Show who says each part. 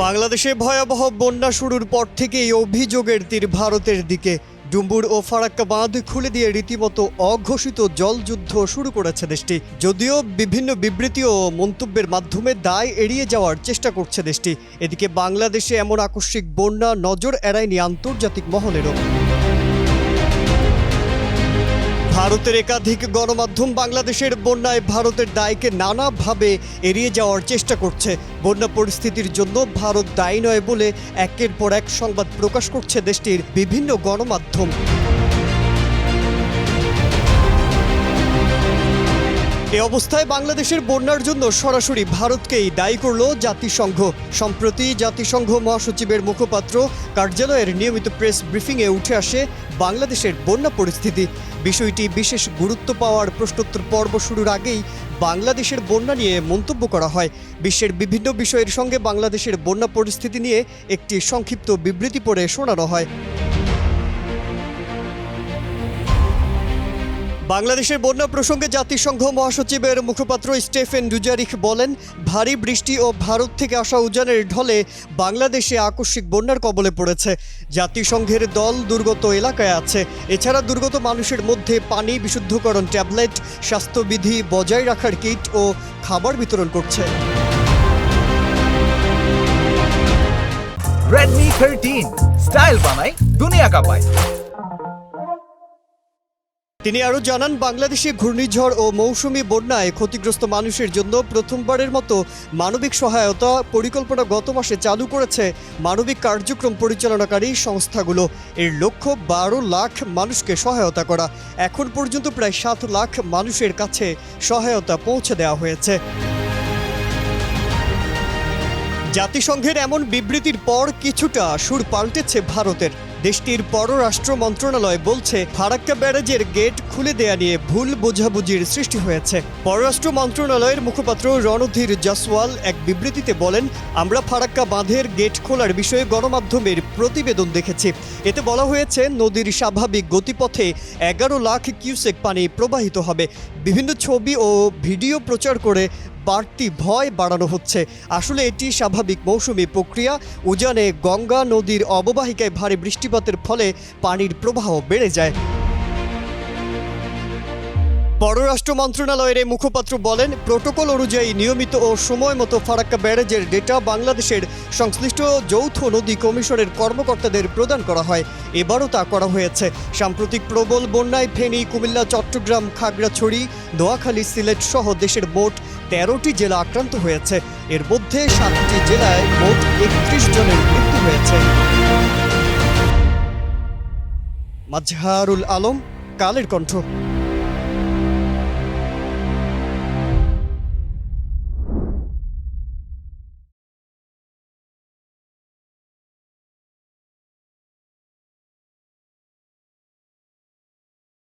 Speaker 1: বাংলাদেশে ভয়াবহ বন্যা শুরুর পর থেকেই অভিযোগের তীর ভারতের দিকে। ডুম্বুর ও ফারাক্কা বাঁধ খুলে দিয়ে রীতিমতো অঘোষিত জলযুদ্ধ শুরু করেছে দেশটি। যদিও বিভিন্ন বিবৃতি ও মন্তব্যের মাধ্যমে দায় এড়িয়ে যাওয়ার চেষ্টা করছে দেশটি। এদিকে বাংলাদেশে এমন আকস্মিক বন্যা নজর এড়ায়নি আন্তর্জাতিক মহলেরও। ভারতের একাধিক গণমাধ্যম বাংলাদেশের বন্যায় ভারতের দায়কে নানাভাবে এড়িয়ে যাওয়ার চেষ্টা করছে। বন্যা পরিস্থিতির জন্য ভারত দায়ী নয় বলে একের পর এক সংবাদ প্রকাশ করছে দেশটির বিভিন্ন গণমাধ্যম। এ অবস্থায় বাংলাদেশের বন্যার জন্য সরাসরি ভারতকেই দায়ী করল জাতিসংঘ। সম্প্রতি জাতিসংঘ মহাসচিবের মুখপাত্র কার্যালয়ের নিয়মিত প্রেস ব্রিফিংয়ে উঠে আসে বাংলাদেশের বন্যা পরিস্থিতি। বিষয়টি বিশেষ গুরুত্ব পাওয়ার প্রশ্নোত্তর পর্ব শুরুর আগেই বাংলাদেশের বন্যা নিয়ে মন্তব্য করা হয়। বিশ্বের বিভিন্ন বিষয়ের সঙ্গে বাংলাদেশের বন্যা পরিস্থিতি নিয়ে একটি সংক্ষিপ্ত বিবৃতি পড়ে শোনানো হয়। বাংলাদেশের বন্যা প্রসঙ্গে জাতিসংঘ মহাসচিবের মুখপাত্র স্টেফেন ডুজারিখ বলেন, ভারী বৃষ্টি ও ভারত থেকে আসা উজানের ঢলে বাংলাদেশে আকস্মিক বন্যার কবলে পড়েছে। জাতিসংঘের দল দুর্গত এলাকায় আছে। এছাড়া দুর্গত মানুষের মধ্যে পানি বিশুদ্ধকরণ ট্যাবলেট, স্বাস্থ্যবিধি বজায় রাখার কিট ও খাবার বিতরণ করছে।
Speaker 2: Redmi 13 স্টাইল বানাই দুনিয়া কাঁপায়।
Speaker 1: তিনি আরও জানান, বাংলাদেশে ঘূর্ণিঝড় ও মৌসুমি বন্যায় ক্ষতিগ্রস্ত মানুষের জন্য প্রথমবারের মতো মানবিক সহায়তা পরিকল্পনা গত মাসে চালু করেছে মানবিক কার্যক্রম পরিচালনাকারী সংস্থাগুলো। এর লক্ষ্য 12 লাখ মানুষকে সহায়তা করা। এখন পর্যন্ত প্রায় 7 লাখ মানুষের কাছে সহায়তা পৌঁছে দেওয়া হয়েছে। জাতিসংঘের এমন বিবৃতির পর কিছুটা সুর পাল্টেছে ভারতের। দেশটির পররাষ্ট্র মন্ত্রণালয় বলছে, ফারাক্কা ব্যারাজের গেট খুলে দেয়া নিয়ে ভুল বোঝাবুঝির সৃষ্টি হয়েছে। পররাষ্ট্র মন্ত্রণালয়ের মুখপাত্র রণধীর জসওয়াল এক বিবৃতিতে বলেন, আমরা ফারাক্কা বাঁধের গেট খোলার বিষয়ে গণমাধ্যমের প্রতিবেদন দেখেছি। এতে বলা হয়েছে, নদীর স্বাভাবিক গতিপথে 11 লাখ কিউসেক পানি প্রবাহিত হবে। বিভিন্ন ছবি ও ভিডিও প্রচার করে বাড়তি ভয় বাড়ানো হচ্ছে। আসলে এটি স্বাভাবিক মৌসুমি প্রক্রিয়া। উজানে গঙ্গা নদীর অববাহিকায় ভারী বৃষ্টিপাতের ফলে পানির প্রবাহ বেড়ে যায়। পররাষ্ট্র মন্ত্রণালয়ের এই মুখপাত্র বলেন, প্রোটোকল অনুযায়ী নিয়মিত ও সময় মতো ফারাক্কা ব্যারাজের ডেটা বাংলাদেশের সংশ্লিষ্ট যৌথ নদী কমিশনের কর্মকর্তাদের প্রদান করা হয়। এবারও তা করা হয়েছে। সাম্প্রতিক প্রবল বন্যায় ফেনী, কুমিল্লা, চট্টগ্রাম, খাগড়াছড়ি, নোয়াখালী, সিলেট সহ দেশের মোট 13টি জেলা আক্রান্ত হয়েছে। এর মধ্যে 7টি জেলায় মোট 31 জনের মৃত্যু হয়েছে। মাজহারুল আলম, কালের কণ্ঠ।